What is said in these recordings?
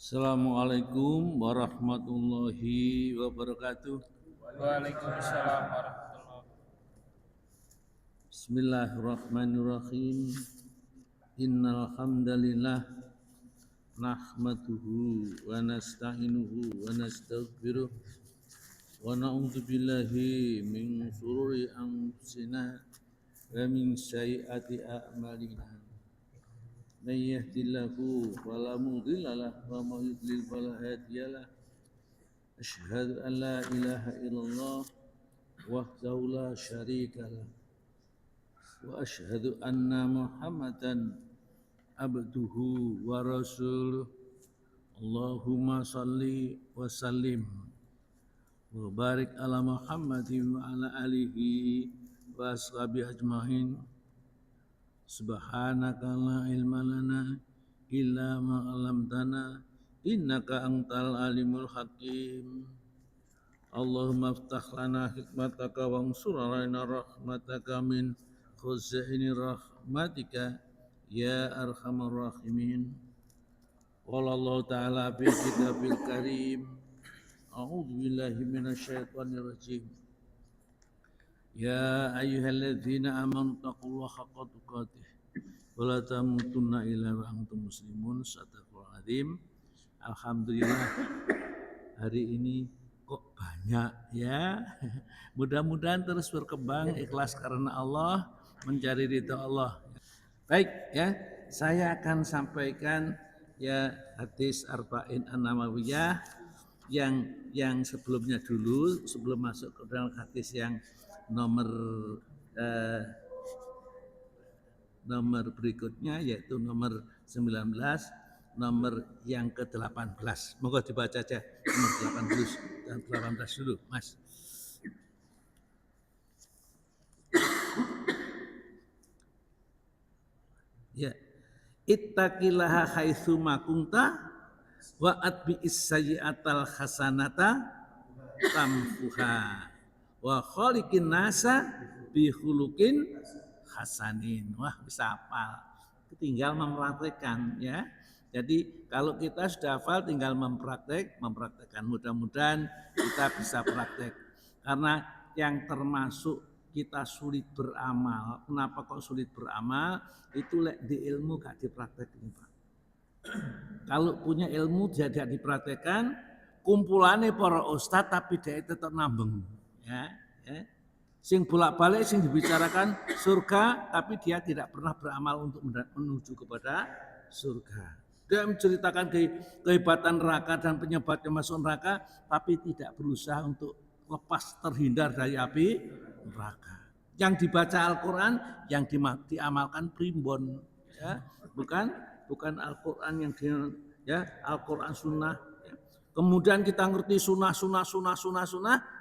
Assalamualaikum warahmatullahi wabarakatuh. Waalaikumsalam warahmatullahi. Bismillahirrahmanirrahim. Innal hamdalillah nahmaduhu wa nasta'inuhu wa nastaghfiruh wa na'udzu billahi min shururi anfusina wa min sayyiati a'malina. May yahdihillahu fala mudilla lahu wa may yudlil fala hadiya lahu. Asyhadu an la ilaha illallah wahdahu la syarika lah wa asyhadu anna Muhammadan abduhu wa rasuluh. Allahumma salli wa sallim wa barik ala Muhammadin wa ala alihi wa ashabihi ajmain. Subhanaka la ilma lana illa ma 'allamtana innaka antal alimul hakim. Allahumma aftah lana hikmataka wa ansur alaina rahmataka min khuzaini rahmatika ya arhamar rahimin. Qala Allah ta'ala fi kitabil karim. A'udzu billahi minasyaitonir rajim. Ya ayyuhalladzina amanu taqullaha haqqa tuqatih wa la tamutunna illa wa antum muslimun. Shadaqallahul azim. Alhamdulillah hari ini kok banyak ya. Mudah-mudahan terus berkembang ikhlas karena Allah, mencari ridha Allah. Baik ya, saya akan sampaikan ya hadis Arba'in An-Nawawiyah yang sebelumnya dulu, sebelum masuk ke dalam hadis yang nomor berikutnya, yaitu nomor 19, nomor yang ke-18. Moga dibaca aja nomor 18 dan 18 dulu, Mas. Ya. Ittaqillaha haitsu ma kunta wa atbi'is sayyi'atal hasanata tamfuha wa khaliqin nasa bi khuluqin hasanin. Wah, bisa hafal. Tinggal mempraktekkan ya. Jadi kalau kita sudah hafal tinggal mempraktekkan. Mudah-mudahan kita bisa praktek. Karena yang termasuk kita sulit beramal. Kenapa kok sulit beramal? Itu di ilmu gak dipraktekkan, Pak. Kalau punya ilmu dia tidak dipraktekkan, kumpulannya para ustadz tapi dia tetap nambeng. Ya. Sing bolak-balik sing dibicarakan surga tapi dia tidak pernah beramal untuk menuju kepada surga. Dia menceritakan kehebatan neraka dan penyebabnya masuk neraka tapi tidak berusaha untuk lepas terhindar dari api neraka. Yang dibaca Al-Quran, yang diamalkan primbon, ya, bukan Al-Quran yang Al-Quran sunnah. Ya. Kemudian kita ngerti sunnah,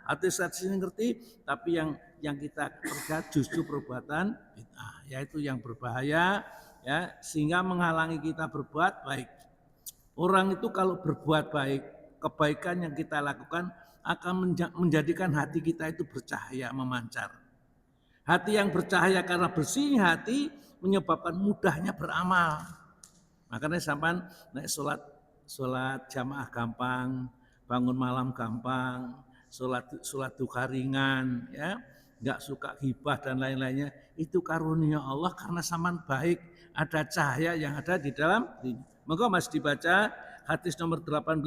hadis-hadis ngerti, tapi yang kita kerja justru perbuatan bid'ah, yaitu yang berbahaya, ya, sehingga menghalangi kita berbuat baik. Orang itu kalau berbuat baik, kebaikan yang kita lakukan akan menjadikan hati kita itu bercahaya, memancar. Hati yang bercahaya karena bersihnya hati menyebabkan mudahnya beramal. Makanya sampai naik sholat jamaah gampang, bangun malam gampang, sholat duha ringan, ya, nggak suka ghibah dan lain-lainnya. Itu karunia Allah karena saman baik, ada cahaya yang ada di dalam diri. Maka Mas dibaca hadis nomor 18.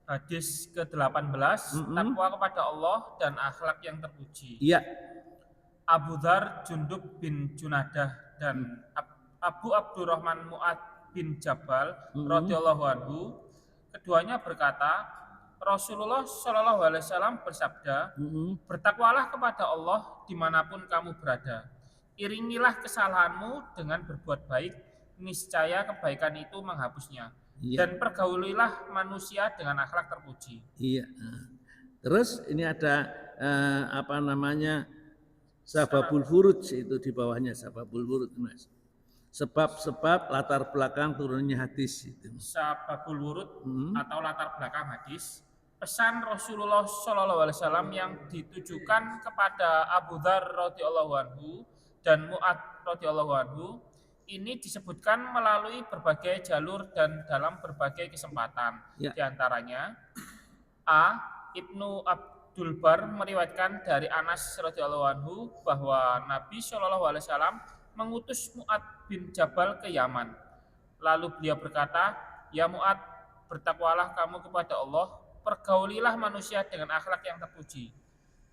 Hadis ke-18, takwa kepada Allah dan akhlak yang terpuji. Iya. Abu Dzar Jundub bin Junadah dan Abu Abdurrahman Mu'ad bin Jabal radhiyallahu anhu, keduanya berkata, Rasulullah Shallallahu alaihi wasallam bersabda, bertakwalah kepada Allah dimanapun kamu berada. Iringilah kesalahanmu dengan berbuat baik, niscaya kebaikan itu menghapusnya. Iya. Dan pergaulilah manusia dengan akhlak terpuji. Iya. Terus ini ada Sababul Furud, itu di bawahnya Sababul Furud, Mas. Sebab-sebab latar belakang turunnya hadis itu. Sababul Wurud atau latar belakang hadis, pesan Rasulullah Shallallahu alaihi wasallam yang ditujukan kepada Abu Dzar radhiyallahu anhu dan Mu'ad radhiyallahu anhu ini disebutkan melalui berbagai jalur dan dalam berbagai kesempatan. Ya. Di antaranya A. Ibnu Abdul Bar meriwayatkan dari Anas radhiyallahu anhu bahwa Nabi Shallallahu alaihi wasallam mengutus Mu'ad bin Jabal ke Yaman. Lalu beliau berkata, "Ya Mu'ad, bertakwalah kamu kepada Allah, pergaulilah manusia dengan akhlak yang terpuji.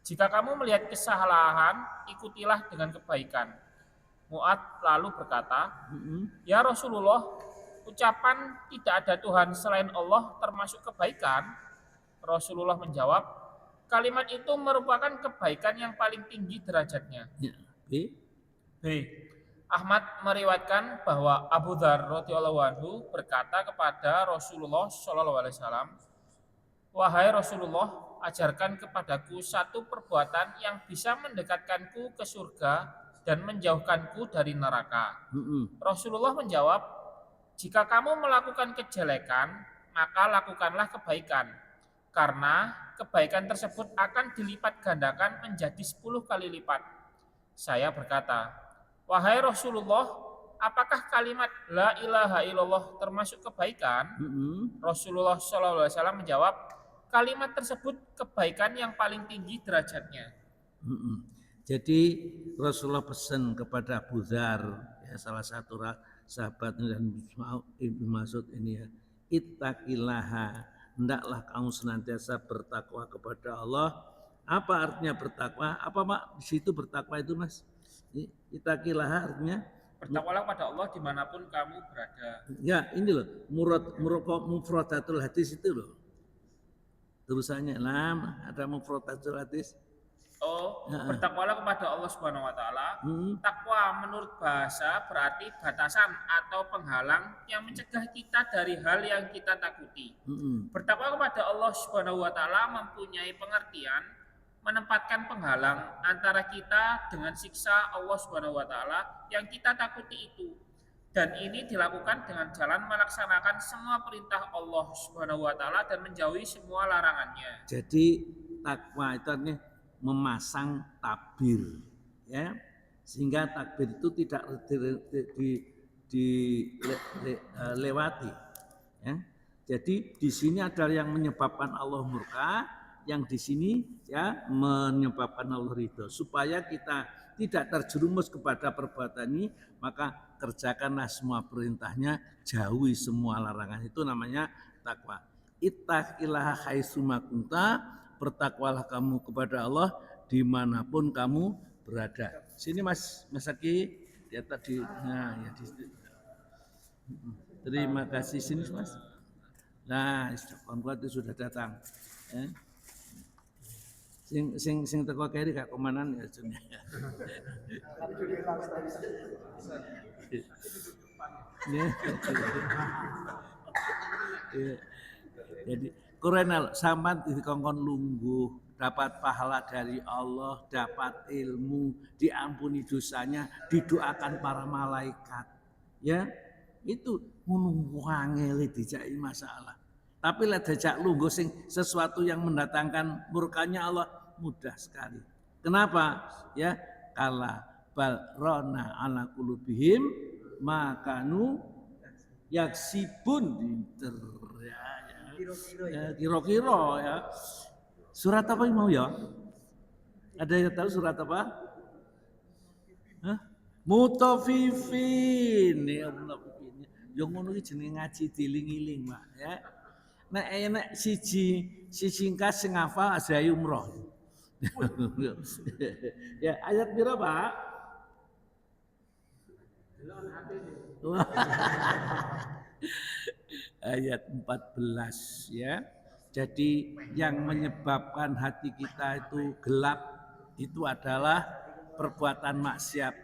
Jika kamu melihat kesalahan, ikutilah dengan kebaikan." Mu'ad lalu berkata, "Ya Rasulullah, ucapan tidak ada Tuhan selain Allah termasuk kebaikan?" Rasulullah menjawab, "Kalimat itu merupakan kebaikan yang paling tinggi derajatnya." Ya. B. B. Ahmad meriwayatkan bahwa Abu Dzar radhiyallahu anhu berkata kepada Rasulullah shallallahu alaihi wasallam, "Wahai Rasulullah, ajarkan kepadaku satu perbuatan yang bisa mendekatkanku ke surga dan menjauhkanku dari neraka." Rasulullah menjawab, "Jika kamu melakukan kejelekan, maka lakukanlah kebaikan, karena kebaikan tersebut akan dilipat gandakan menjadi 10 kali lipat." Saya berkata, "Wahai Rasulullah, apakah kalimat la ilaha illallah termasuk kebaikan?" Rasulullah SAW menjawab, "Kalimat tersebut kebaikan yang paling tinggi derajatnya." Jadi Rasulullah pesan kepada Abu Dzar, ya, salah satu sahabat dan Ibnu Mas'ud ini, ya, ittaqillaha, hendaklah kamu senantiasa bertakwa kepada Allah. Apa artinya bertakwa? Apa Mak di situ bertakwa itu, Mas? Ittaqillaha artinya Bertakwalah kepada Allah dimanapun kamu berada. ya, ini loh, mufradatul hadis itu loh. Tulisannya ada mufradatul hadis. Bertakwalah kepada Allah Subhanahu wa taala. Takwa menurut bahasa berarti batasan atau penghalang yang mencegah kita dari hal yang kita takuti. Bertakwa kepada Allah Subhanahu wa taala mempunyai pengertian menempatkan penghalang antara kita dengan siksa Allah Subhanahu wa taala yang kita takuti itu. Dan ini dilakukan dengan jalan melaksanakan semua perintah Allah Subhanahu wa taala dan menjauhi semua larangannya. Jadi takwa itu artinya memasang tabir, ya, sehingga takbir itu tidak dilewati, ya. Jadi di sini adalah yang menyebabkan Allah murka, yang di sini, ya, menyebabkan Allah ridho. Supaya kita tidak terjerumus kepada perbuatan ini, maka kerjakanlah semua perintahnya, jauhi semua larangan. Itu namanya takwa. Ittaqillaha haitsuma kunta, bertakwalah kamu kepada Allah dimanapun kamu berada. Sini Mas Aki, dia tadi, nah, ya, terima kasih sini Mas. Nah, kawan-kawan itu sudah datang. Ya. Sing teko keri gak komanan ya Jun. Jadi Quran sampean dikongkon lungguh, dapat pahala dari Allah, dapat ilmu, diampuni dosanya, didoakan para malaikat. Ya, itu ngono wangele dijak masalah. Tapi lah dijak lungguh sing sesuatu yang mendatangkan murkanya Allah mudah sekali. Kenapa? Ya, kala bal rona ala qulubihim makanu yaksibun dinter. Ya, kira-kira ya. Surat apa yang mau ya? Ada yang tahu surat apa? Mutafifin. Ya mutafifin. Yang ngono iki jenenge ngaji diling-iling, Mak, ya. Nek enek siji kas sing hafal azai umroh. Ya, ayat pira, Pak? Ayat 14, ya. Jadi yang menyebabkan hati kita itu gelap itu adalah perbuatan maksiat.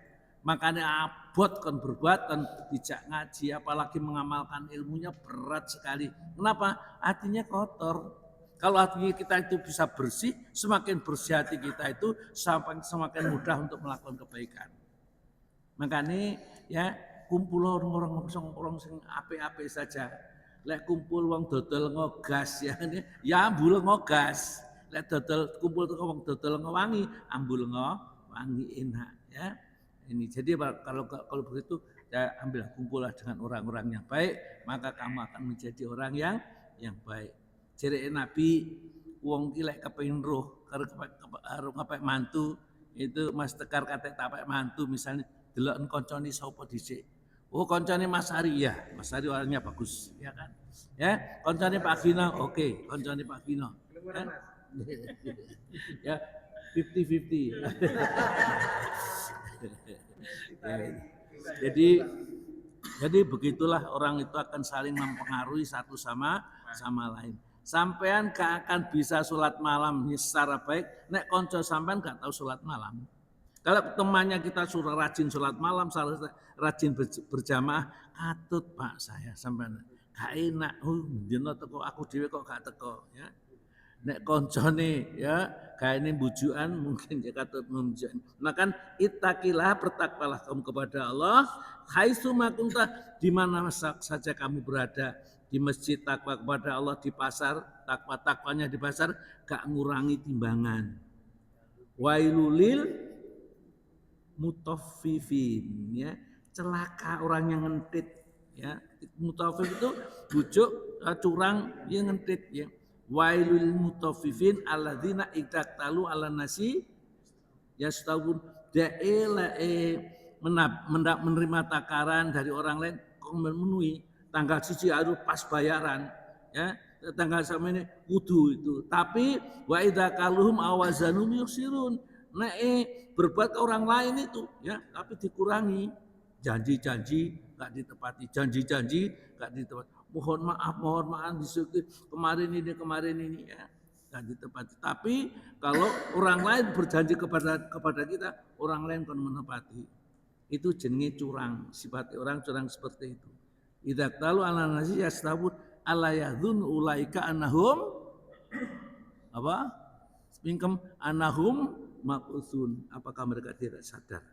Makanya abot kan berbuat dan tidak ngaji, apalagi mengamalkan ilmunya berat sekali. Kenapa? Hatinya kotor. Kalau hati kita itu bisa bersih, semakin bersih hati kita itu semakin mudah untuk melakukan kebaikan. Makanya ya kumpul orang-orang sing apik-apik saja. Lek kumpul wong dodol ngogas ya ambul ngogas. Lek dodol kumpul wong dodol ngowangi, ambul ngowangi enak ya. Ini jadi kalau begitu Ya, ambil kumpullah dengan orang-orang yang baik, maka kamu akan menjadi orang yang baik. Jadi Nabi wong ki lek kepengin roh karo kepek mantu itu Mas Tekar kate tapek mantu misalnya delok koncone sapa dhisik. Oh koncone Mas Ari ya, Mas Ari orangnya bagus, ya kan? Ya, koncone Pak Gino, oke, koncone Pak Gino. Ya, 50-50. Jadi begitulah orang itu akan saling mempengaruhi satu sama lain. Sampean gak akan bisa sholat malam secara baik, nek konco sampean gak tahu sholat malam. Kalau temannya kita sudah rajin sholat malam, rajin berjamaah, katut Pak saya sampean gak enak. Dino teko aku dhewe kok gak teko ya. Nek koncone ya kayak ini bujuan mungkin ya katut membujuan. Maka ittaqilah bertakwalah kamu kepada Allah. Haitsu makunta di mana saja kamu berada, di masjid takwa kepada Allah, di pasar takwanya di pasar gak ngurangi timbangan. Wailulil mutaffifin ya, celaka orang yang ngentit ya. Mutaffif itu bujuk curang yang ngentit ya. Wailul mutaffifin alladzina iktalu ala nasi yastawun daela menerima takaran dari orang lain kok memenuhi tanggal siji harus pas bayaran ya, tanggal sama ini kudu itu, tapi wa idza kaluhum awazanum yusirun nek berbuat ke orang lain itu ya tapi dikurangi, janji-janji gak ditepati, janji-janji gak ditepati, mohon maaf disuruh kemarin ini ya gak ditepati. Tapi kalau orang lain berjanji kepada kita, orang lain kan menepati. Itu jenenge curang, sifat orang curang seperti itu. Idza qalu ala nasi yastabun ala yadhun ulaika annahum apa? Mingkem annahum mabusun. Apakah mereka tidak sadar?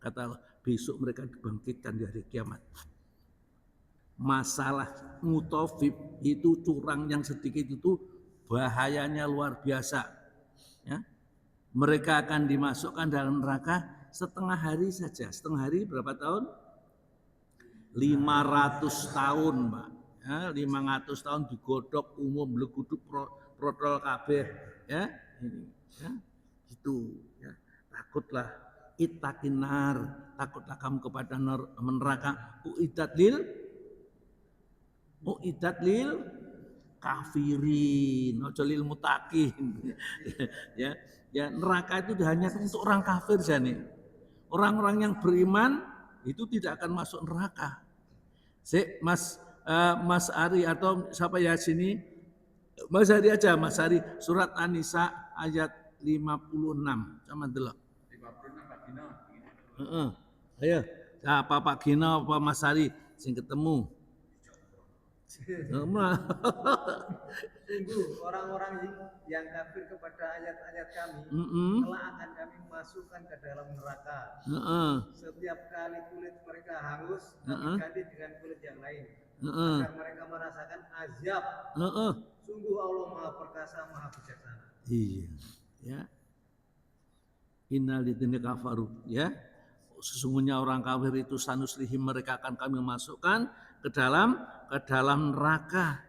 Kata Allah, besok mereka dibangkitkan di hari kiamat. Masalah mutafif itu curang yang sedikit itu bahayanya luar biasa. Ya. Mereka akan dimasukkan dalam neraka setengah hari saja. Setengah hari berapa tahun? 500 tahun, Pak. Ya, 500 tahun digodok umum leguduk protol kabeh. Ya, ini. Ya, gitu. Ya. Takutlah ittaqinar, takutlah kamu kepada neraka. Uiddat lil kafirin, ojo lil mutakin. Ya, neraka itu hanya untuk orang kafir jane. Orang-orang yang beriman itu tidak akan masuk neraka. Mas Ari atau siapa ya sini? Mas Ari aja, Mas Ari surat An-Nisa ayat 56. Sama delok. 56 Pak Gino. Ayo, apa Pak Gino apa Mas Ari sing ketemu. Sungguh orang-orang yang kafir kepada ayat-ayat kami telah akan kami masukkan ke dalam neraka. Setiap kali kulit mereka hangus diganti dengan kulit yang lain agar mereka merasakan azab. Sungguh Allah Maha Perkasa, Maha Bijaksana. Iya, ya. Innal ladzina kafaru ya. Sesungguhnya orang kafir itu sanuslihim mereka akan kami masukkan ke dalam neraka.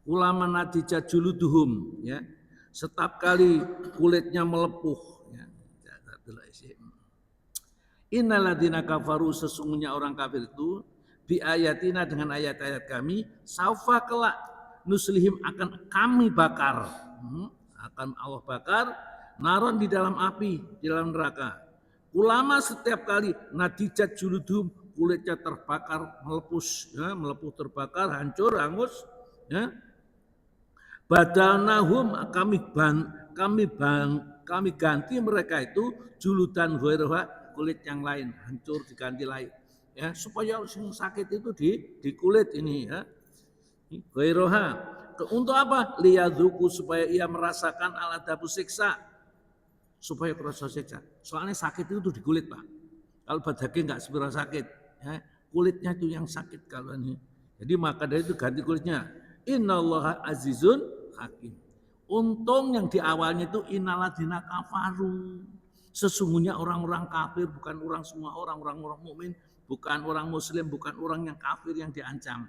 Ulama natijat juluduhum ya. Setiap kali kulitnya melepuh ya. Innal ladzina kafaru sesungguhnya orang kafir itu bi ayatina dengan ayat-ayat kami saufa kelak nuslihim akan kami bakar. Akan Allah bakar naron di dalam api, di dalam neraka. Ulama setiap kali nadijat juludum kulitnya terbakar, melepus, ya, melepuh terbakar, hancur, hangus, ya. Badalnahum kami ganti mereka itu juludan ghairaha kulit yang lain, hancur diganti lain, ya supaya yang sakit itu di kulit ini, ya. Ghairaha untuk apa? Liyadzuku supaya ia merasakan aladabu siksa. Supaya proses siksa. Soalnya sakit itu di kulit, Pak. Kalau daging nggak seberapa sakit, ya, kulitnya itu yang sakit kalau ini. Jadi maka dari itu ganti kulitnya. Innallaha azizun hakim. Untung yang di awalnya itu innalladzina kafaru. Sesungguhnya orang-orang kafir bukan orang semua orang mukmin bukan orang muslim, bukan orang yang kafir yang diancam.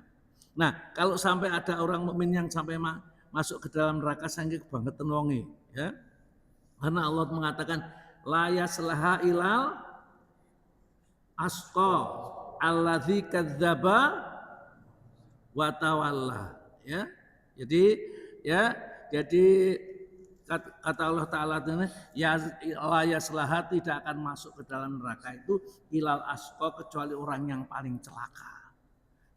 Nah, kalau sampai ada orang mukmin yang sampai masuk ke dalam neraka saking banget tenonge, ya. Karena Allah mengatakan la yaslaha ilal asqa alladzi kadzdzaba wa tawalla, ya. Jadi kata Allah Ta'ala ya la yaslaha tidak akan masuk ke dalam neraka itu ilal asqa kecuali orang yang paling celaka.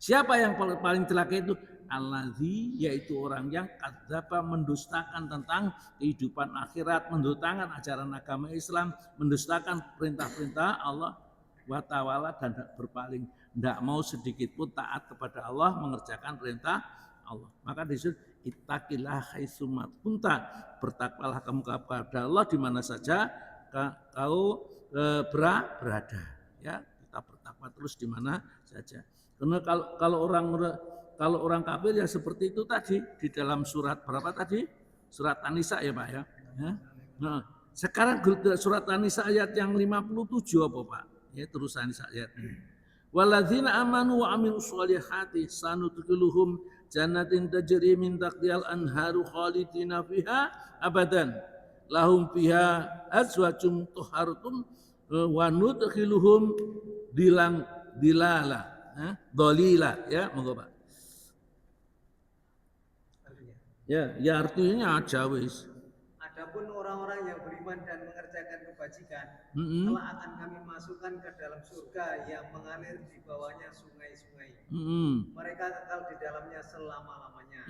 Siapa yang paling celaka itu? Alladzi, yaitu orang yang kadzdzaba, mendustakan tentang kehidupan akhirat, mendustakan ajaran agama Islam, mendustakan perintah-perintah Allah wa ta'ala, dan berpaling, tidak mau sedikit pun taat kepada Allah, mengerjakan perintah Allah. Maka disebut ittaqillah haitsuma kunta, bertakwalah kamu kepada Allah di mana saja kau berada. Ya, kita bertakwa terus di mana saja. Karena kalau orang kafir ya seperti itu tadi di dalam surat berapa tadi? Surat An-Nisa ya Pak ya. Nah, sekarang surat An-Nisa ayat yang 57 apa Pak? Ya terusan ayat ini. Walladzina amanu wa amilus solihati sanudkhiluhum jannatin tajri min tahtihal anharu khalidina fiha abadan. Lahum fiha azwajum tuhharutum wa nudkhiluhum dilala. Dolila, ya, monggo Pak. Ya artinya aja wis. Adapun orang-orang yang beriman dan mengerjakan kebajikan, telah akan kami masukkan ke dalam surga yang mengalir di bawahnya sungai-sungai. Mereka kekal di dalamnya selama-lamanya.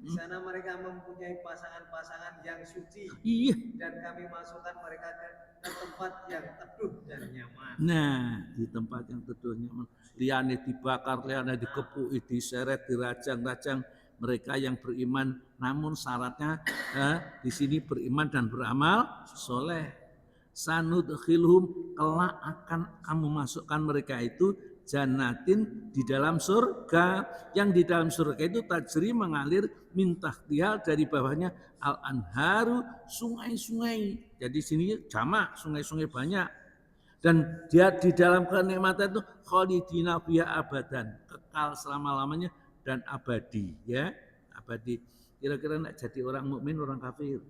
Di sana mereka mempunyai pasangan-pasangan yang suci. Dan kami masukkan mereka ke tempat yang teduh dan nyaman. Nah, di tempat yang teduh nyaman, liane dibakar, liane dikepuki, diseret, dirajang-rajang. Mereka yang beriman, namun syaratnya di sini beriman dan beramal soleh. Sanudkhilhum, kelak akan kamu masukkan mereka itu jannatin, di dalam surga. Yang di dalam surga itu tajri, mengalir, min tahtihal, dari bawahnya al anharu, sungai-sungai. Jadi sini jamak, sungai-sungai banyak. Dan dia di dalam kenikmatan itu khalidina fiha abadan, kekal selama-lamanya dan abadi, ya, abadi. Kira-kira nak jadi orang mukmin, orang kafir.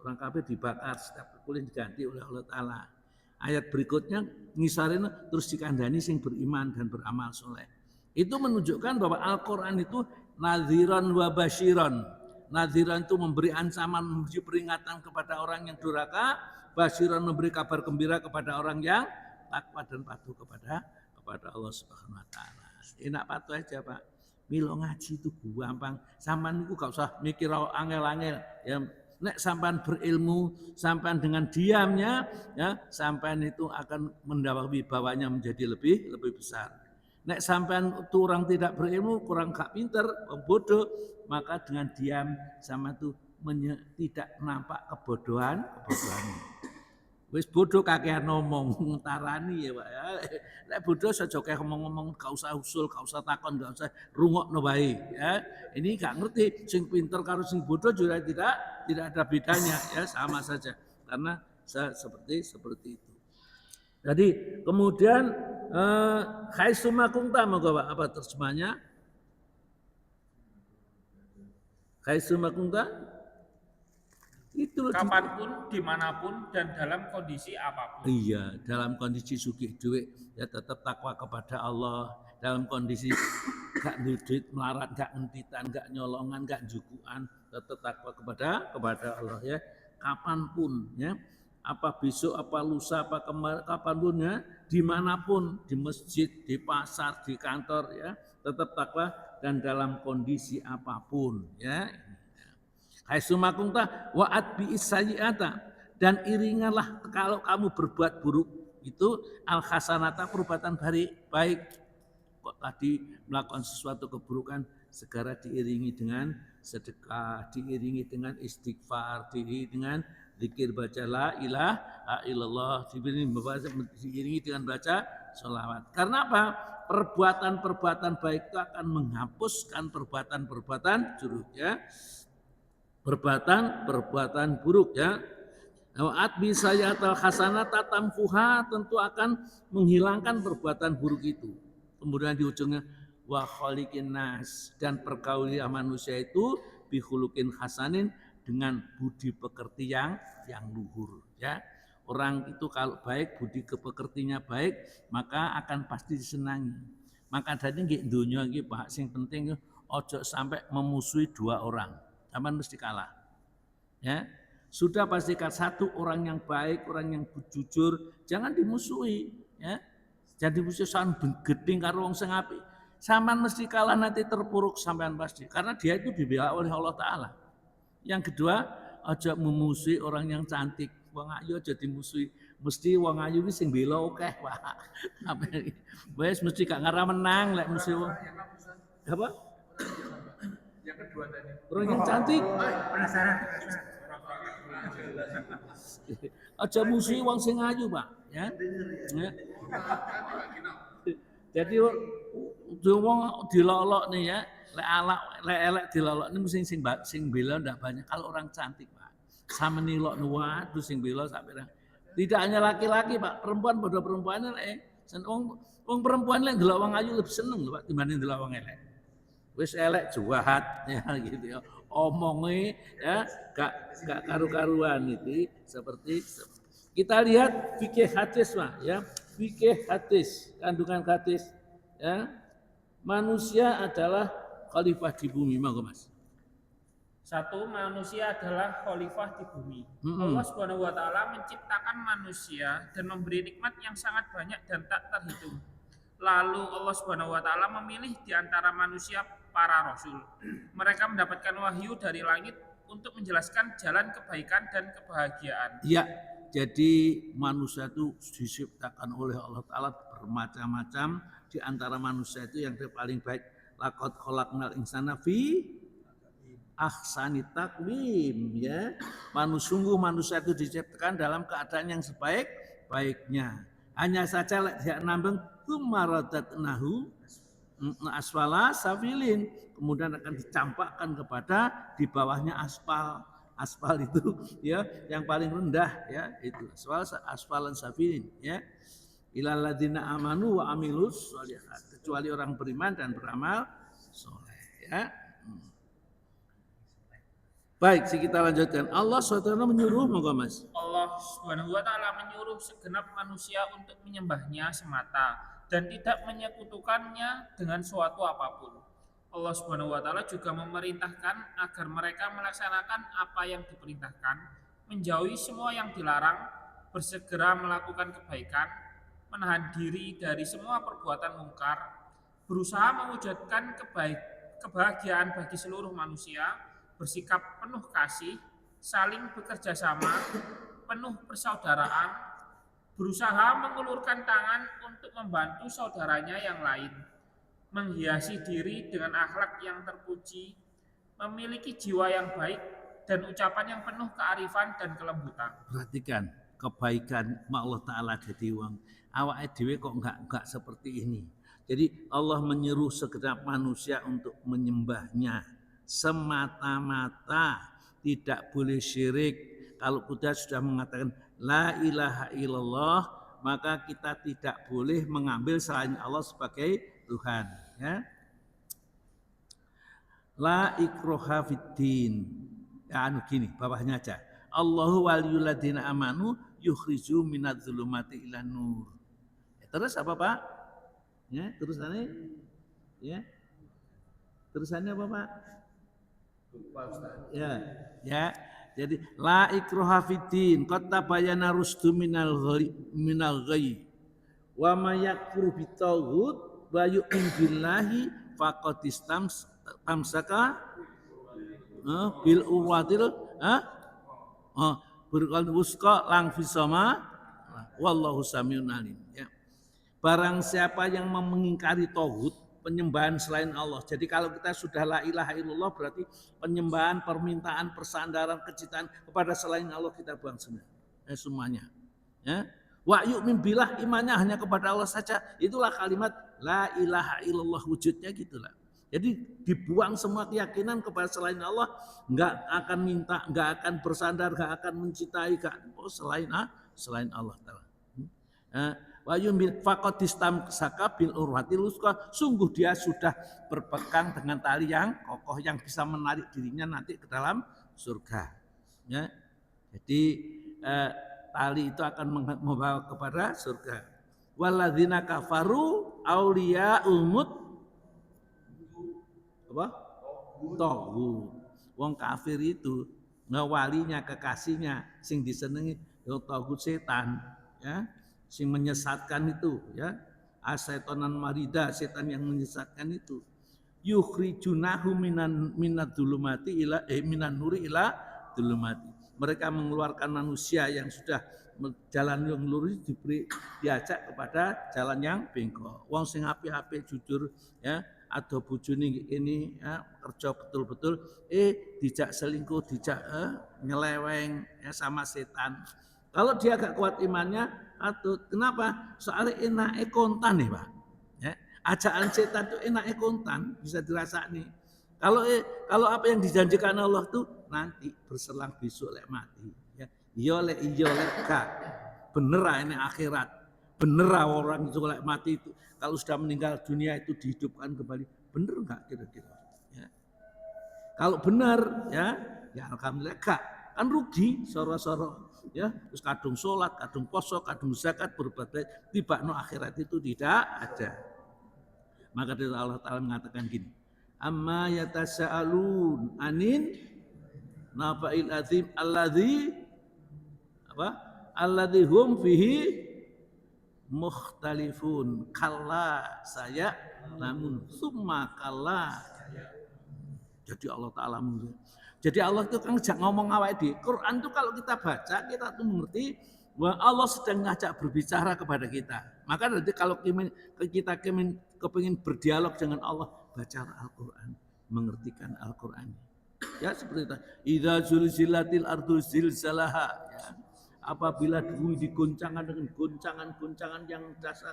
Orang kafir dibakar, setiap kulit diganti oleh Allah Ta'ala. Ayat berikutnya ngisarin terus dikandani sing beriman dan beramal soleh. Itu menunjukkan bahwa Al-Quran itu nadhiran wa basyiran. Nadhiran itu memberi ancaman, memberi peringatan kepada orang yang durhaka. Basyiran memberi kabar gembira kepada orang yang takwa dan patuh kepada Allah Subhanahu Wa Ta'ala. Enak patuh aja Pak. Milo ngaji itu gampang. Sampean itu gak usah mikir angel-angel. Ya, nek sampean berilmu, sampean dengan diamnya, ya, sampean itu akan mendapat wibawanya menjadi lebih besar. Nek sampean itu orang tidak berilmu, kurang gak pinter, bodoh, maka dengan diam sama itu tidak nampak kebodohan. Wis bodoh kakean ngomong ngetarani ya Pak ya. Nek bodoh saja kayak ngomong-ngomong, gak usah usul, gak usah takon, gak usah rungokno bae ya. Ini gak ngerti, sing pinter karo sing bodoh juga tidak ada bedanya ya, sama saja. Karena seperti itu. Jadi kemudian haitsuma kunta, moga Pak, apa terjemahnya? Haitsuma kunta itu kapanpun, dimanapun, dan dalam kondisi apapun. Iya, dalam kondisi sugih duit ya tetap takwa kepada Allah. Dalam kondisi gak duit melarat, gak ngentitan, gak nyolongan, gak jukuan, tetap takwa kepada Allah ya. Kapanpun ya, apa besok, apa lusa, apa kapanpun ya, dimanapun, di masjid, di pasar, di kantor ya, tetap takwa dan dalam kondisi apapun ya. Haitsuma kunta wa atbi'is sayyi'ata, dan iringanlah kalau kamu berbuat buruk itu al hasanata, perbuatan baik. Kok tadi melakukan sesuatu keburukan, segera diiringi dengan sedekah, diiringi dengan istighfar, diiringi dengan zikir, baca la ilaha illallah, diiringi dengan baca sholawat. Karena apa? Perbuatan-perbuatan baik itu akan menghapuskan perbuatan-perbuatan buruk ya. Perbuatan buruk ya. Wa'at bi sayyatal hasanata tamfuha, tentu akan menghilangkan perbuatan buruk itu. Kemudian di ujungnya wa khaliqin nas, dan pergaulilah manusia itu bi khuluqin hasanin, dengan budi pekerti yang luhur, ya. Orang itu kalau baik, budi pekertinya baik, maka akan pasti disenangi. Maka tadi nggih donya iki Pak, sing penting ojo sampai memusuhi dua orang. Sampeyan mesti kalah. Ya. Sudah pastikan satu orang yang baik, orang yang jujur, jangan dimusuhi, ya. Jadi musuh sampean gedeng karo wong sing apik. Sampean mesti kalah, nanti terpuruk sampean pasti. Karena dia itu dibela oleh Allah Taala. Yang kedua, aja memusuhi orang yang cantik. Wong ayu aja dimusuhi. Mesti wong ayu iki sing bela akeh, Pak. Wes mesti gak ngara menang lek musuh wong. Apa? Yang kedua tadi. Orang yang cantik. Penasaran. Aja musuhi wong sing ayu, Pak, ya. Ya. Jadi wong dilolok nih ya, lek elek dilolok ini mesti sing bela ndak banyak. Kalau orang cantik, Pak, sama nilok waduh sing bela sak pirang. Tidak hanya laki-laki, Pak, perempuan pada perempuannya wong perempuan lek delok wong ayu lebih seneng lho, Pak, dibanding delok wong elek. Wis elek jahat ya gitu ya. Omongnya ya gak karu-karuan itu seperti kita lihat fikih hadis, Pak, ya. Fikih hadis, kandungan hadis, ya. Manusia adalah khalifah di bumi, monggo Mas. Satu, manusia adalah khalifah di bumi. Allah Subhanahu wa taala menciptakan manusia dan memberi nikmat yang sangat banyak dan tak terhitung. Lalu Allah Subhanahu wa taala memilih di antara manusia para rasul. Mereka mendapatkan wahyu dari langit untuk menjelaskan jalan kebaikan dan kebahagiaan. Iya, jadi manusia itu diciptakan oleh Allah Ta'ala bermacam-macam. Di antara manusia itu yang paling baik, laqad khalaqnal insana fi ahsani taqwim, ya. Manusia itu diciptakan dalam keadaan yang sebaik-baiknya. Hanya saja dia nambeng tsummaradadnahu asfala safilin, kemudian akan dicampakkan kepada di bawahnya aspal itu ya yang paling rendah, ya itu asfalan safilin, ya. Ilal ladzina amanu wa amilus sholihat, kecuali orang beriman dan beramal soleh, ya. Baik, kita lanjutkan. Allah SWT menyuruh, monggo Mas. Allah Subhanahu wa taala menyuruh segenap manusia untuk menyembahnya semata dan tidak menyekutukannya dengan suatu apapun. Allah Subhanahu wa taala juga memerintahkan agar mereka melaksanakan apa yang diperintahkan, menjauhi semua yang dilarang, bersegera melakukan kebaikan, menahan diri dari semua perbuatan mungkar, berusaha mewujudkan kebahagiaan bagi seluruh manusia, bersikap penuh kasih, saling bekerja sama, penuh persaudaraan, berusaha mengulurkan tangan untuk membantu saudaranya yang lain, menghiasi diri dengan akhlak yang terpuji, memiliki jiwa yang baik, dan ucapan yang penuh kearifan dan kelembutan. Perhatikan kebaikan Allah Ta'ala jadi wong. Awake dhewe kok enggak seperti ini. Jadi Allah menyeru segenap manusia untuk menyembahnya semata-mata, tidak boleh syirik. Kalau kita sudah mengatakan la ilaha illallah, maka kita tidak boleh mengambil selain Allah sebagai Tuhan, ya. La ikroha fiddin. Ya, gini, bawahnya aja. Allahu waliyul ladzina amanu yukhriju minadz-dzulumati ilan nur. Ya, terus apa, Pak? Ya, terusannya ya. Terusannya apa, Pak? Ya. Jadi la ikroha fiddin, qad tabayyana rusdu minal ghayy. Wa may yakfur bitaghut wa yu'min billahi faqad istamsaka bil urwatil berkal wuska lang fisama wallahu samiun alim, ya. Barang siapa yang mengingkari tauhid, penyembahan selain Allah. Jadi kalau kita sudah la ilaha illallah, berarti penyembahan, permintaan, persandaran, kecintaan kepada selain Allah kita buang semuanya. Ya. Wa yu'min billah, imannya hanya kepada Allah saja. Itulah kalimat la ilaha illallah, wujudnya gitulah. Jadi dibuang semua keyakinan kepada selain Allah, nggak akan minta, nggak akan bersandar, nggak akan mencintai, selain Allah Taala. Wa yumbil faqatistam sakabil urwatil usqa, sungguh dia sudah berpegang dengan tali yang kokoh yang bisa menarik dirinya nanti ke dalam surga. Ya. Jadi tali itu akan membawa kepada surga. Walladzina kafaru auliyaul apa? Taghut. Wong kafir itu ngawalinya kekasihnya sing disenengi ya taghut setan, ya. Sing menyesatkan itu, ya. Asyaitonun marida, setan yang menyesatkan itu. Yukhrijunahu minad dzulumati ila minan nuri ila dzulumati. Mereka mengeluarkan manusia yang sudah jalan yang lurus diajak kepada jalan yang bengkok. Wong sing apik-apik jujur, ya. Ada bojone ini ya, kerja betul-betul dijak selingkuh, dijak nyeleweng ya, sama setan. Kalau dia gak kuat imannya, kenapa? Soalnya enake kontan nih Pak. Ya, ajaan setan itu enake kontan, bisa dirasani. Kalau apa yang dijanjikan Allah tuh nanti berselang besok lek mati. Ya, iya lek gak. Bener ini akhirat. Bener orang itu lek mati itu. Kalau sudah meninggal dunia itu dihidupkan kembali, bener nggak kira-kira? Ya. Kalau benar, ya alhamdulillah gak, kan rugi soro-soro, ya. Terus kadung sholat, kadung poso, kadung zakat, berbuat baik, tiba no akhirat itu tidak ada. Maka dari Allah Taala mengatakan gini, amma yatasaalun anin naba'il azim alladzi hum fihi mukhtalifun kalla saya namun summa kalla. Jadi Allah Ta'ala jadi Allah itu kan ngomong awake di Quran itu kalau kita baca kita tuh mengerti bahwa Allah sedang ngajak berbicara kepada kita. Maka nanti kalau kita kepingin berdialog dengan Allah, baca Al-Quran, mengertikan Al-Quran. Ya seperti itu. Idza zulzilatil ardu zilzalaha, ya. Apabila bumi diguncangkan dengan goncangan-goncangan yang dahsyat,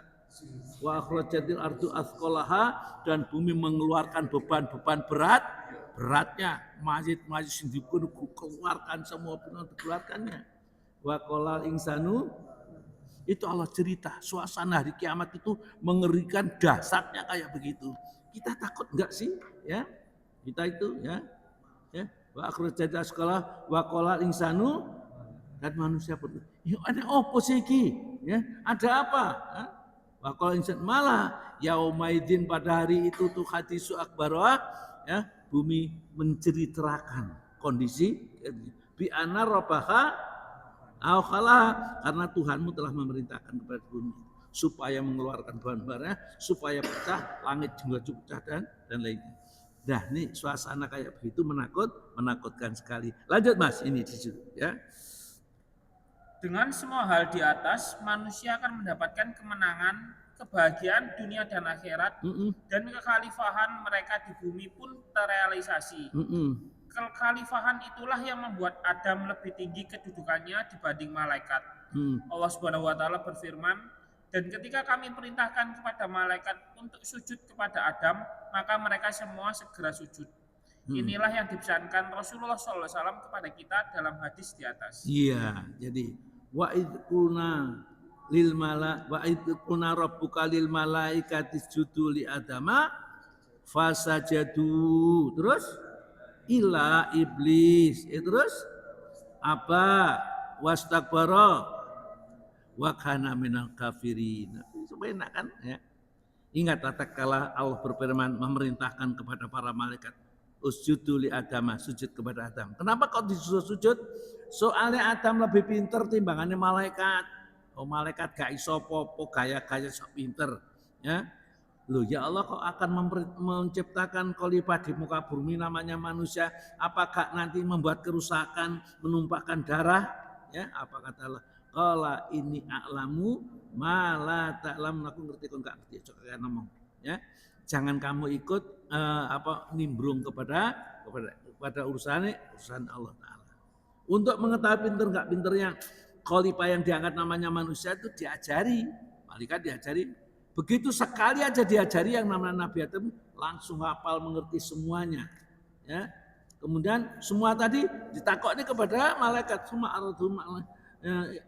wa akhrajatil ardu athqalaha, dan bumi mengeluarkan beban-beban beratnya, majid sing dikeluarkan semua benar dikeluarkannya. Wa qala insanu, itu Allah cerita suasana hari kiamat itu mengerikan, dahsyatnya kayak begitu. Kita takut enggak sih? Ya. Kita itu ya. Wa akhrajatil athqalaha wa qala insanu, dan manusia pun, ya ada apa sih iki? Ya, ada apa? Wa qala insan, malah yaumaidin, pada hari itu tuh hadisu akbarah, ya, bumi menceritakan kondisi bi anna rabbaha au khala, karena Tuhanmu telah memerintahkan kepada bumi supaya mengeluarkan bahan-bahannya, supaya pecah, langit juga pecah dan lainnya. Nah, ini suasana kayak begitu menakutkan sekali. Lanjut Mas, ini di situ ya. Dengan semua hal di atas, manusia akan mendapatkan kemenangan, kebahagiaan dunia dan akhirat, dan kekhalifahan mereka di bumi pun terrealisasi. Kekhalifahan itulah yang membuat Adam lebih tinggi kedudukannya dibanding malaikat. Allah Subhanahu wa Ta'ala berfirman, dan ketika kami perintahkan kepada malaikat untuk sujud kepada Adam, maka mereka semua segera sujud. Inilah yang dipesankan Rasulullah SAW kepada kita dalam hadis di atas. Iya, jadi wa idquna lil mala wa idquna rabbuka lil malaikati isjudu li adama fasajadu, terus ila iblis, terus apa wastakbara wa kana minal kafirin. Supaya enak kan ya. Ingat tatkala Allah berfirman memerintahkan kepada para malaikat usjudu li Adam, sujud kepada Adam. Kenapa kok disuruh sujud? Soalnya Adam lebih pinter timbangannya malaikat. Oh, malaikat gak iso popo, gaya-gaya sok pinter. Ya. Loh ya Allah kok akan menciptakan khalifah di muka bumi namanya manusia. Apakah nanti membuat kerusakan, menumpahkan darah? Ya, apa kata Allah? Qala ini a'lamu ma la ta'lam, aku ngerti kok enggak ngerti, coba ngomong. Ya. Jangan kamu ikut nimbrung kepada urusan Allah Ta'ala. Untuk mengetahui pinter enggak pinternya khalifah yang diangkat namanya manusia itu diajari, malaikat diajari. Begitu sekali aja diajari yang namanya Nabi Adam langsung hafal mengerti semuanya. Ya. Kemudian semua tadi ditakoknya kepada malaikat, semua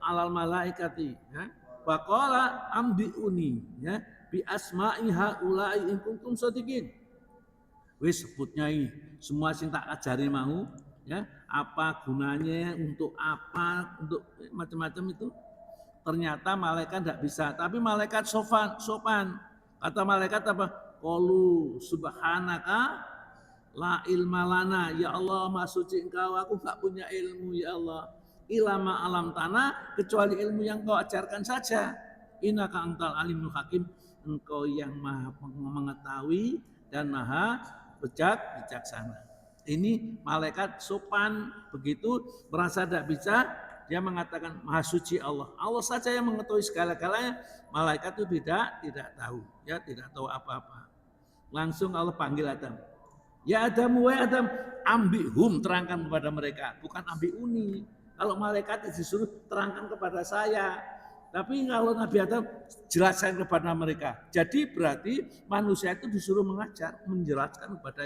alal malaikati. Ya. Faqala ambiuni, ya, bi asma'i haula'i in kuntum shadiqin. Wis sebutnya ini semua sing tak ajari mau, ya, apa gunanya, untuk apa, untuk macam-macam itu. Ternyata malaikat tidak bisa, tapi malaikat sopan. Kata malaikat apa? Qalu subhanaka la ilma lana, ya Allah maha suci engkau, aku enggak punya ilmu ya Allah. Ilama alam tanah, kecuali ilmu yang kau ajarkan saja. Innaka antal alimul hakim, engkau yang maha mengetahui dan maha bijaksana. Ini malaikat sopan, begitu merasa tidak bisa, dia mengatakan maha suci Allah. Allah saja yang mengetahui segala-galanya. Malaikat itu tidak tahu, ya, tidak tahu apa-apa. Langsung Allah panggil Adam. Ya Adam, wahai Adam, ambihum, terangkan kepada mereka, bukan ambiuni. Kalau malaikat disuruh terangkan kepada saya, tapi kalau Nabi Adam jelaskan kepada mereka. Jadi berarti manusia itu disuruh menjelaskan kepada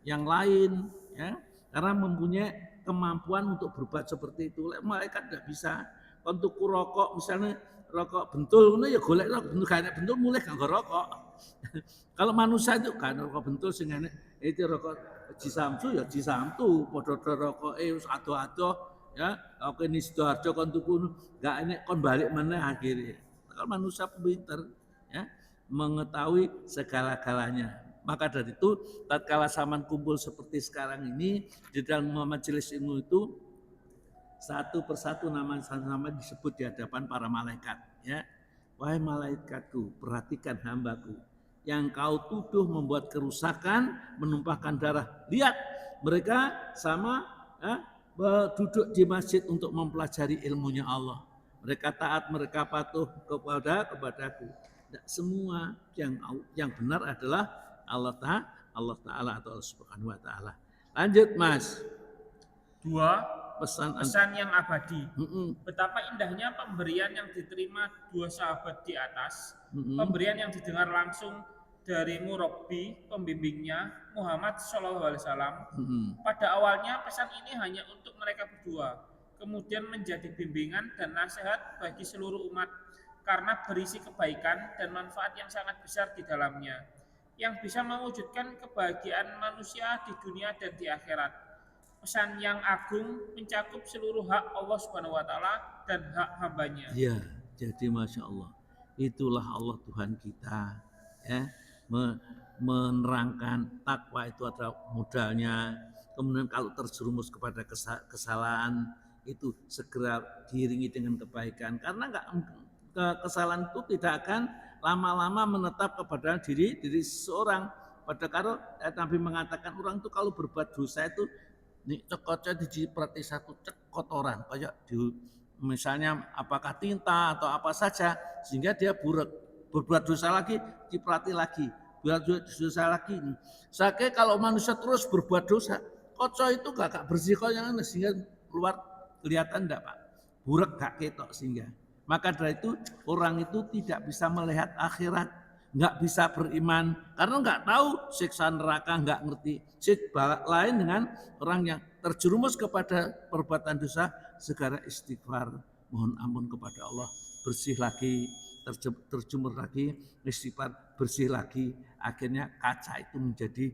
yang lain, ya, karena mempunyai kemampuan untuk berbuat seperti itu. Malaikat tidak bisa. Untuk rokok misalnya, rokok bentul, ya golek rokok bentul, gak bentul mulai gak rokok. Kalau manusia itu kan rokok bentul sing enek itu rokok jisamsu, ya jisamtu, padha-padha rokoke wis ado-ado, ya. Oke ini Sidoarjo kon tuku gak enek kon balik meneh akhirnya. Kalau manusia pinter, ya, mengetahui segala-galanya. Maka dari itu tatkala zaman kumpul seperti sekarang ini di dalam majelis ilmu itu, satu persatu nama-nama disebut di hadapan para malaikat, ya. Wahai malaikatku, perhatikan hambaku yang kau tuduh membuat kerusakan, menumpahkan darah. Lihat, mereka sama, ya, duduk di masjid untuk mempelajari ilmunya Allah. Mereka taat, mereka patuh kepadaku. Tidak semua yang benar adalah Allah Ta'ala atau Allah Subhanahu wa Ta'ala. Lanjut, Mas. 2. Pesan yang abadi. Betapa indahnya pemberian yang diterima dua sahabat di atas. Pemberian yang didengar langsung dari murabbi, pembimbingnya Muhammad SAW. Pada awalnya pesan ini hanya untuk mereka berdua, kemudian menjadi bimbingan dan nasihat bagi seluruh umat karena berisi kebaikan dan manfaat yang sangat besar di dalamnya, yang bisa mewujudkan kebahagiaan manusia di dunia dan di akhirat. Pesan yang agung mencakup seluruh hak Allah Subhanahu wa Ta'ala dan hak hambanya. Ya, jadi Masya Allah, itulah Allah Tuhan kita, ya, menerangkan takwa itu adalah modalnya. Kemudian kalau terjerumus kepada kesalahan itu segera diiringi dengan kebaikan, karena kesalahan itu tidak akan lama-lama menetap kepada diri seseorang. Pada kalau Nabi mengatakan orang itu kalau berbuat dosa itu cekotnya diperhati satu kotoran, kayak misalnya apakah tinta atau apa saja, sehingga dia berbuat dosa lagi, diperhati lagi, berbuat dosa lagi. Saya kalau manusia terus berbuat dosa, koco itu gak bersih kok yang sehingga keluar kelihatan enggak Pak? Burek gak ketok sehingga. Maka dari itu orang itu tidak bisa melihat akhirat, nggak bisa beriman karena nggak tahu siksa neraka, nggak ngerti. Lain dengan orang yang terjerumus kepada perbuatan dosa, segera istighfar, mohon ampun kepada Allah, bersih lagi, terjemur lagi, istighfar, bersih lagi, akhirnya kaca itu menjadi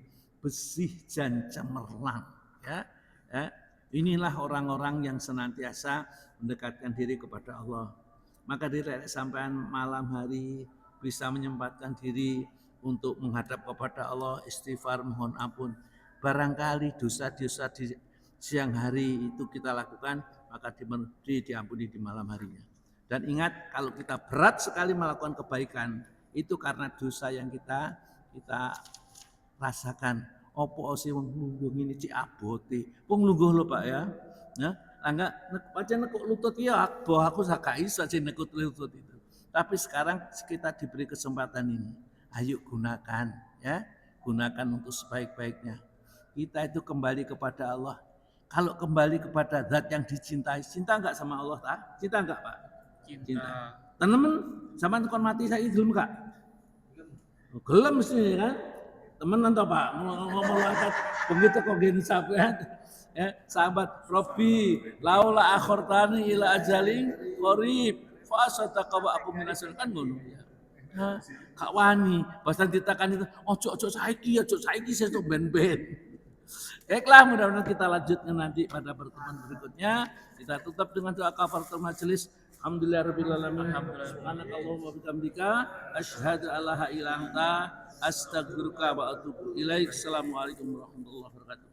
bersih dan cemerlang. Ya. Inilah orang-orang yang senantiasa mendekatkan diri kepada Allah. Maka diri sampean malam hari bisa menyempatkan diri untuk menghadap kepada Allah, istighfar, mohon ampun. Barangkali dosa-dosa di siang hari itu kita lakukan, maka diampuni di malam harinya. Dan ingat, kalau kita berat sekali melakukan kebaikan, itu karena dosa yang kita rasakan. Opo sih wong lungguh ngene cik abote. Wong lungguh lho Pak ya. Nah, enggak pancen nekuk lutut ya aku sak iso aja nekuk lutut itu. Tapi sekarang kita diberi kesempatan ini. Ayo gunakan, ya. Gunakan untuk sebaik-baiknya. Kita itu kembali kepada Allah. Kalau kembali kepada zat yang dicintai, cinta enggak sama Allah, tak? Cinta enggak, Pak? Cinta. Temen zaman kon mati saya gelem enggak? Gelem mesti kan? Temenan toh Pak, ngomong angkat begitu kok gini sampean. Ya, sahabat Robbi, laula akhortani ila ajalin qarib, fa asataka wa aku minasul kan ngono ya. Nah, Kak Wani, pasan ditakan itu, ojo saiki saya tuh ben-ben. Baiklah, mudah-mudahan kita lanjutkan nanti pada pertemuan berikutnya. Kita tutup dengan doa kafaratul majelis. Alhamdulillahirabbil alamin. Subhanakallahumma wa bihamdika asyhadu an la ilaha illa anta astaghfiruka wa atubu ilaik. Assalamualaikum warahmatullahi wabarakatuh.